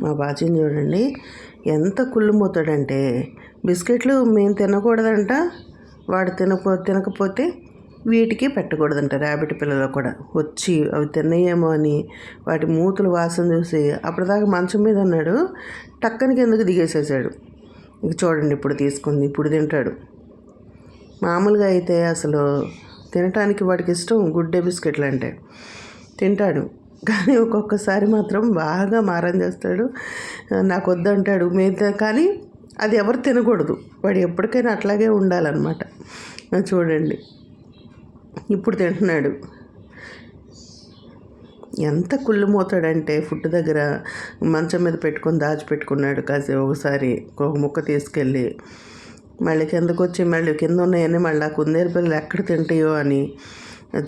మా బాచిని చూడండి ఎంత కుళ్ళుమోతాడంటే, బిస్కెట్లు మేము తినకూడదంట, వాడు తినకపోతే వీటికి పెట్టకూడదంట. ర్యాబిట్ పిల్లలు కూడా వచ్చి అవి తిన్నాయేమో అని వాటి మూతులు వాసన చూసి అప్పటిదాకా మంచం మీద ఉన్నాడు, టక్కనికి ఎందుకు దిగేసేసాడు. ఇక చూడండి ఇప్పుడు తీసుకుంది, ఇప్పుడు తింటాడు. మామూలుగా అయితే అసలు తినటానికి వాడికి ఇష్టం గుడ్ డే బిస్కెట్లు అంటే తింటాడు, కానీ ఒక్కొక్కసారి మాత్రం బాగా మారం చేస్తాడు. నాకు వద్దంటాడు మిగతా, కానీ అది ఎవరు తినకూడదు, వాడు ఎప్పటికైనా అట్లాగే ఉండాలన్నమాట. చూడండి ఇప్పుడు తింటున్నాడు. ఎంత కుళ్ళుమోతాడంటే ఫుడ్ దగ్గర మంచం మీద పెట్టుకొని దాచిపెట్టుకున్నాడు. కాసేపు ఒకసారి ఒక ముక్క తీసుకెళ్ళి మళ్ళీ కిందకు వచ్చి మళ్ళీ కింద ఉన్నాయని మళ్ళీ ఆ కుందేలు పిల్లలు ఎక్కడ తింటాయో అని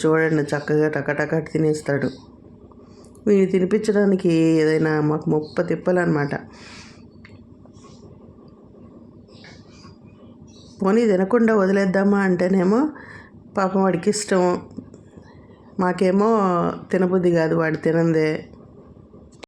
చూడండి చక్కగా టకటక తినేస్తాడు. వీడిని తినిపించడానికి ఏదైనా మాకు ముప్ప తిప్పాలన్నమాట. పోనీ తినకుండా వదిలేద్దామా అంటేనేమో పాపం వాడికి ఇష్టం, మాకేమో తినబుద్ధి కాదు వాడు తినందే.